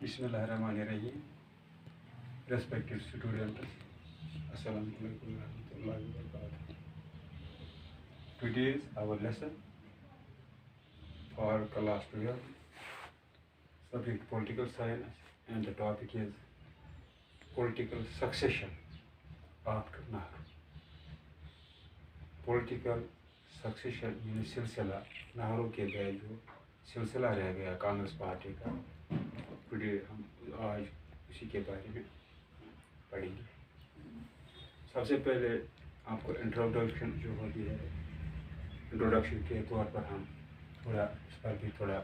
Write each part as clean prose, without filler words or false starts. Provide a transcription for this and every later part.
Bismillahirrahmanirrahim. Respected students, Assalamualaikum warahmatullahi wabarakatuh. Today is our lesson for class 12, subject political science, and the topic is political succession after Nehru. Political succession यानी सिलसिला नेहरू के बाद जो सिलसिला रह गया Congress party का, टुडे हम आज उसी के बारे में पढ़ेंगे। सबसे पहले आपको इंट्रोडक्शन जो होती है, इंट्रोडक्शन के तौर पर हम थोड़ा इस पर भी थोड़ा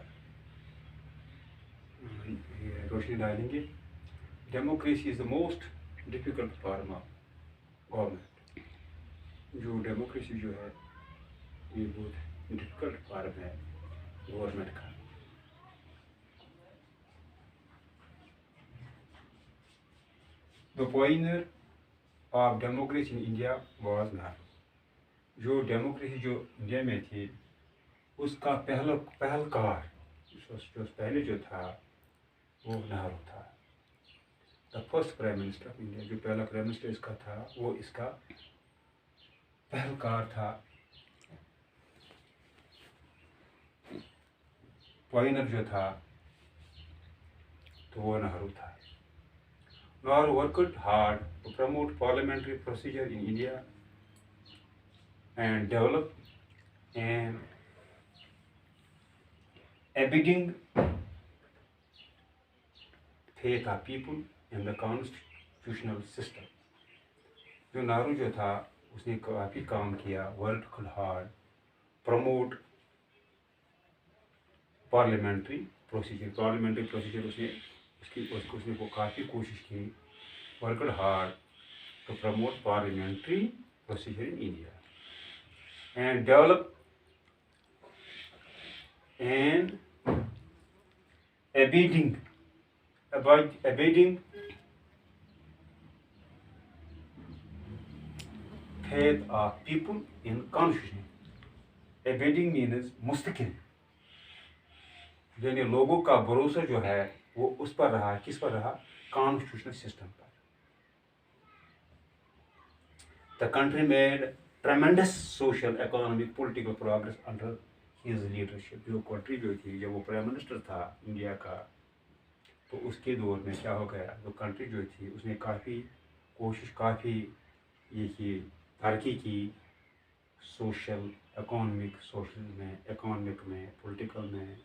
रोशनी डालेंगे। Democracy is the most difficult form of government. जो डेमोक्रेसी जो है ये बहुत डिफ़िकल्ट फॉर्म है गवर्नमेंट का। The pioneer of democracy in India was Nehru. जो डेमोक्रेसी जो इंडिया में थी उसका पहलकार जो पहले जो था वो नेहरू था। The first prime minister of India, जो पहला प्राइम मिनिस्टर इसका था वो इसका पहलकार था, pioneer जो था तो वो नेहरू था। Nehru worked hard to promote parliamentary procedure in India and develop an abiding faith of people in the constitutional system। जो नेहरू जो था उसने काफ़ी काम किया, worked hard, promote parliamentary procedure उसने वो काफ़ी कोशिश की, worked hard to promote parliamentary procedure in India and develop and abiding faith of people in constitution। abiding means मुस्तकिल, यानी लोगों का भरोसा जो है वो उस पर रहा, किस पर रहा? कॉन्स्टिट्यूशनल सिस्टम पर। The country made ट्रेमेंडस social, economic, political progress under his leadership. जो कंट्री जो थी, जब वो प्राइम मिनिस्टर था इंडिया का, तो उसके दौर में क्या हो गया, जो कंट्री जो थी उसने काफ़ी कोशिश, काफ़ी ये की तरक्की की, सोशल इकोनॉमिक में, पॉलिटिकल में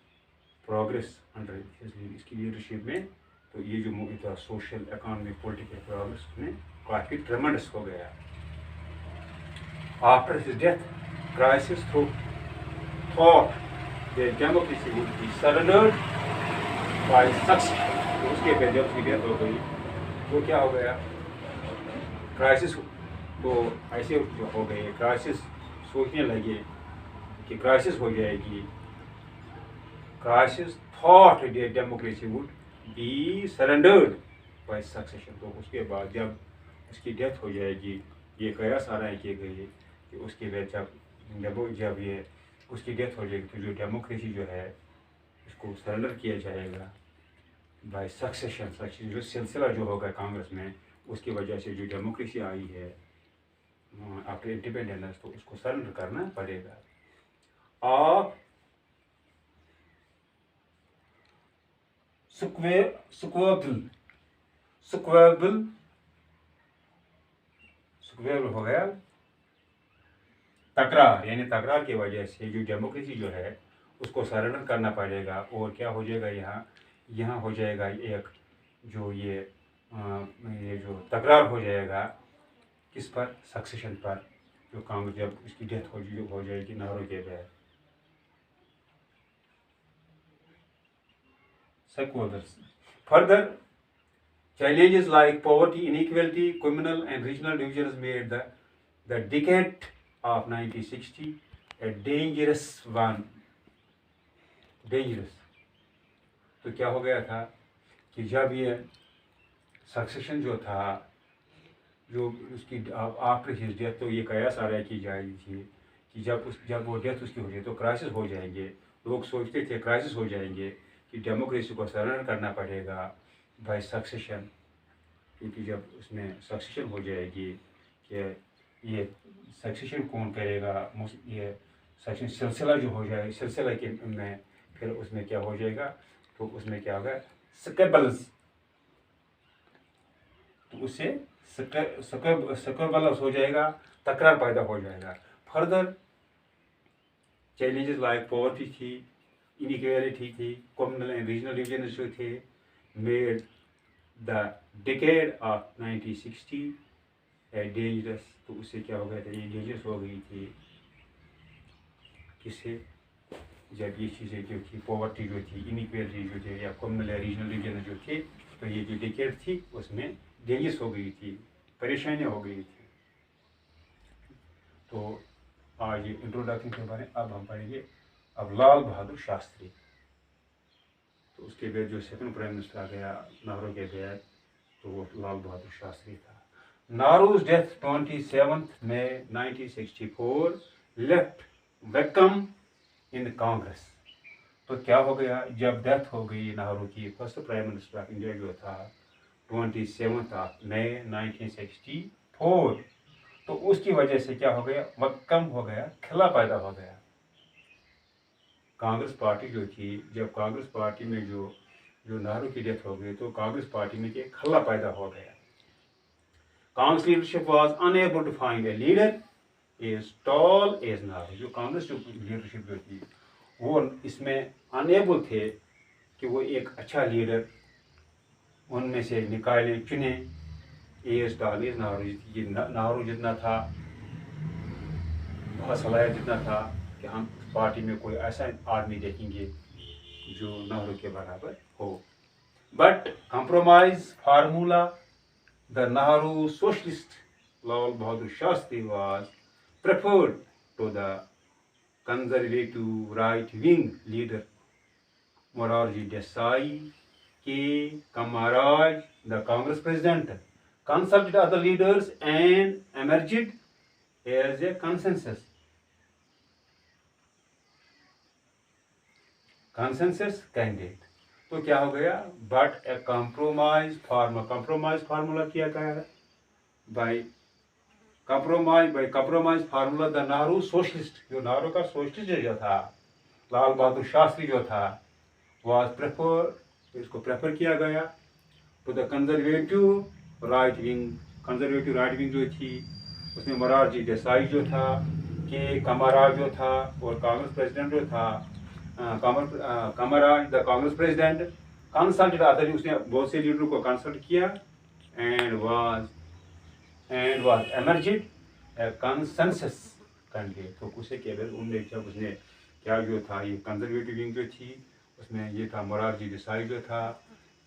प्रोग्रेस अंडर इसकी लीडरशिप में। तो ये जो मूवी था सोशल, इकोनॉमिक, पॉलिटिकल प्रोग्रेस में काफ़ी ट्रेमेंडस हो गया। After his death crisis through thought that democracy would be surrendered by succession. तो उसके बाद जब उसकी डेथ हो गई तो क्या हो गया, क्राइसिस तो ऐसे हो गए, क्राइसिस सोचने लगे कि क्राइसिस हो जाएगी। Crisis thought that democracy would be surrendered by succession. तो उसके बाद जब उसकी डेथ हो जाएगी, ये कयास आराय किए गए कि उसके बाद जब ये उसकी डेथ हो जाएगी तो जो डेमोक्रेसी जो है उसको सरेंडर किया जाएगा बाय सक्सेशन। जो सिलसिला जो होगा कांग्रेस में, उसकी वजह से जो डेमोक्रेसी आई है आफ्टर इंडिपेंडेंस, तो उसको सरेंडर करना पड़ेगा। आप सुक्वेबल हो गया तकरार, यानी तकरार की वजह से जो डेमोक्रेसी जो है उसको सरेंडर करना पड़ेगा। और क्या हो जाएगा, यहाँ हो जाएगा एक जो ये जो तकरार हो जाएगा किस पर, सक्सेशन पर। जो कांग्रेस जब उसकी डेथ हो जाएगी नेहरू के बाद। Further, challenges like poverty, inequality, communal and regional divisions made the decade of 1960 a dangerous one। तो क्या हो गया था कि जब ये सक्सेशन जो था, जो उसकी आफ्टर हिज डेथ, तो ये कयास आराय की जा रही थी कि जब वो डेथ उसकी हो जाए तो क्राइसिस हो जाएंगे। लोग सोचते थे क्राइसिस हो जाएंगे, कि डेमोक्रेसी को सरेंडर करना पड़ेगा बाय सक्सेशन, क्योंकि जब उसमें सक्सेशन हो जाएगी कि ये सक्सेशन कौन करेगा, ये सक्सेशन सिलसिला जो हो जाएगा, सिलसिला के में फिर उसमें क्या हो जाएगा, तो उसमें क्या होगा, स्केबल्स, तो उससे स्केबल्स हो जाएगा, तकरार पैदा हो जाएगा। फर्दर चैलेंजेस लाइक पॉवर्टी थी, इनइक्वालिटी थी, कम्युनल एंड रीजनल डिवीजन जो थे, made the decade of 1960 dangerous. तो उससे क्या हो गया था, ये डेंजरस हो गई थी, किससे, जब ये चीज़ें जो थी, पॉवर्टी जो थी, इनइक्वालिटी जो थे, या कम्युनल रीजनल डिवीजन जो थे, तो ये जो डिकेड थी उसमें डेंजरस हो गई थी, परेशानियाँ हो गई थी। तो आज ये इंट्रोडक्शन के बारे में अब हम पढ़ेंगे अब लाल बहादुर शास्त्री। तो उसके बाद जो सेकंड प्राइम मिनिस्टर आ गया नेहरू के बाद, तो वो लाल बहादुर शास्त्री था। Nehru's death 27th May 1964 left vacuum in Congress। तो क्या हो गया, जब डेथ हो गई नेहरू की, first prime minister of India जो था 27 मई 1964, तो उसकी वजह से क्या हो गया, वक्कम हो गया, खिला पैदा हो गया। कांग्रेस पार्टी जो थी, जब कांग्रेस पार्टी में जो नेहरू की डेथ हो गई, तो कांग्रेस पार्टी में एक खला पैदा हो गया। Congress leadership was unable to find a leader as tall as Nehru. जो कांग्रेस जो लीडरशिप जो थी, वो इसमें अनएबल थे कि वो एक अच्छा लीडर उनमें से निकाले, चुने। एज टॉल एज नेहरू जितना था, सलाहियत जितना था कि हम पार्टी में कोई ऐसा आदमी देखेंगे जो नेहरू के बराबर हो। But compromise formula the Nehru socialist Lal Bahadur Shastri was preferred to the conservative right wing leader Morarji Desai K Kamaraj. The Congress president consulted other leaders and emerged as a consensus candidate. तो क्या हो गया, बट ए कंप्रोमाइज फार्मूला किया गया by compromise formula the Nehru socialist. जो नेहरू का socialist जो था, लाल बहादुर शास्त्री जो था, वाज प्रेफर, इसको प्रेफर किया गया to the conservative right wing जो थी, उसमें मोरारजी देसाई जो था, के कामराज जो था, और कांग्रेस प्रेसिडेंट जो था Kamaraj, the Congress president consulted other, उसने बहुत से लीडरों को कंसल्ट किया, and was emerged a consensus candidate. तो उसे केवल उनने, जब उसने क्या जो था, ये कंजर्वेटिव विंग जो थी, उसमें ये था मोरारजी देसाई जो था,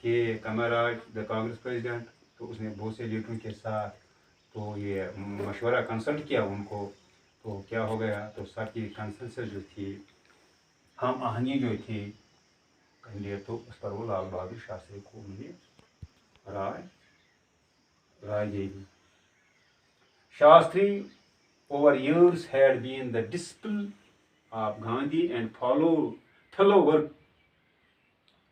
के कामराज द कांग्रेस प्रेसिडेंट, तो उसने बहुत से लीडरों के साथ तो ये मशवरा कंसल्ट किया उनको, तो क्या हो गया, तो सबकी कंसेंसस जो थी, हम आहंगी जो थी कैंडिडेट, तो उस पर वो लाल बहादुर शास्त्री को उन्होंने राय दे दी। Shastri over years had been the disciple of Gandhi and fellow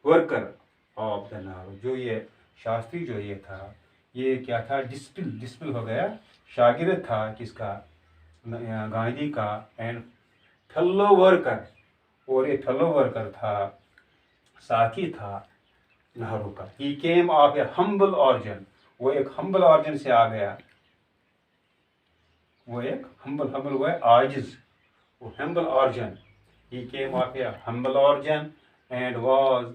worker of the Nehru। जो ये शास्त्री जो ये था, ये क्या था, डिस्पिल हो गया, शागिर्द था किसका, गांधी का, एंड फेलो वर्कर, और ये फेलो वर्कर था, साथी था नेहरू का। ही केम ऑफ ए हम्बल ऑरिजिन, वो एक हम्बल ऑरिजिन से आ गया, वो एक हम्बल वो है आजिज, वो humble origin. He came of A humble origin and was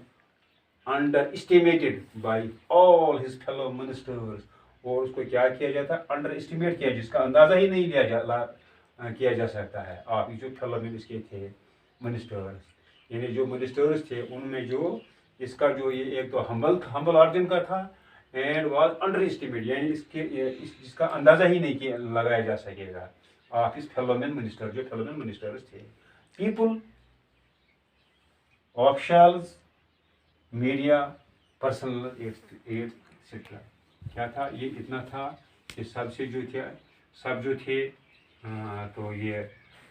under estimated by all his fellow ministers. और उसको क्या किया जाता, अंडर एस्टिमेट किया, जिसका अंदाजा ही नहीं किया जा सकता है। आप जो फेलो इसके थे मिनिस्टर्स, यानी जो मिनिस्टर्स थे, उनमें जो इसका जो ये एक तो हम्बल ऑरिजिन का था, एंड वाज अंडर एस्टिमेट, यानी जिसका अंदाजा ही नहीं लगाया जा सकेगा। ऑफ हिज फेलोमैन मिनिस्टर, जो फेलोमैन मिनिस्टर्स थे, people, officials, media personal etcetera. क्या था, ये इतना था कि सबसे जो थे, सब जो थे, तो ये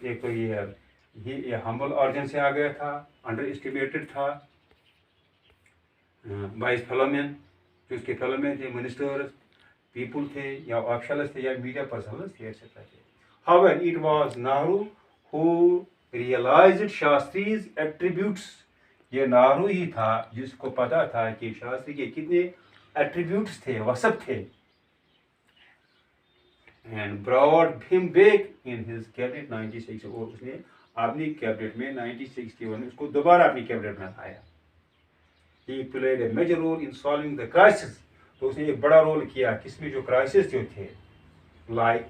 एक तो ये हम्बल ऑरिजिन से आ गया था, अंडर एस्टिमेटेड था, वाइस फेलोमैन, जो उसके फेलोमैन थे, मिनिस्टर्स, पीपल थे या ऑफिशियल्स थे या मीडिया पर्सनल्स थे एक्सेट्रा थे। However it was Nehru who realised Shastri's attributes. ये नेहरू ही था जिसको पता था कि शास्त्री के कितने एट्रीब्यूट्स थे, वसफ थे, and brought him back in his cabinet 1960। और उसने अपनी कैबिनेट में 1961 में उसको दोबारा अपनी कैबिनेट में लाया। He played a major role in solving the crisis. तो उसने एक बड़ा रोल किया किसमें, जो क्राइसिस जो थे, like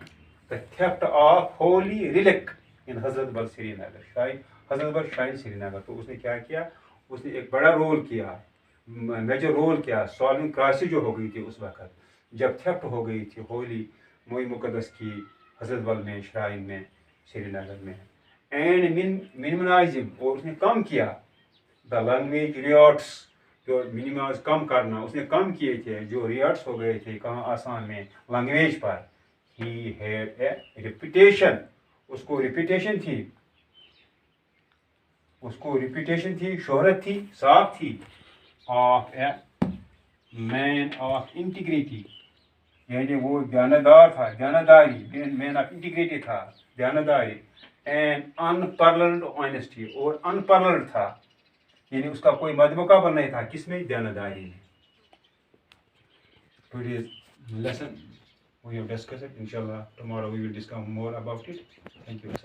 the theft of holy relic in Hazratbal Srinagar, शाही हजरतबल शाही श्रीनगर। तो उसने क्या किया, उसने एक बड़ा रोल किया, मेजर रोल किया सॉल्विंग क्राइसिस जो हो गई थी उस वक्त, जब थेफ्ट हो गई थी होली मोई मुकद्दस की हजरतबल में, श्राइन में, श्रीनगर में। एंड मिनिमाइजिंग, और उसने कम किया द लैंग्वेज रियॉट्स, जो मिनिमाइज कम करना उसने कम किए थे, जो रियॉट्स हो गए थे कहाँ, आसाम में लैंग्वेज पर। ही हैड ए रेपुटेशन, उसको रेपुटेशन थी, उसको रेपुटेशन थी, शोहरत थी, साख थी, of a man of integrity, यानी वो जानदार था, जानदारी, मैन ऑफ इंटीग्रिटी था, जानदारी, एंड अनपैरेलल्ड ऑनेस्टी, और अनपैरेलल्ड था, यानी उसका कोई मदमुकाबल नहीं था, किसमें, जानदारी में। Today's lesson we have discussed it. Inshallah, tomorrow we will discuss more about it. Thank you.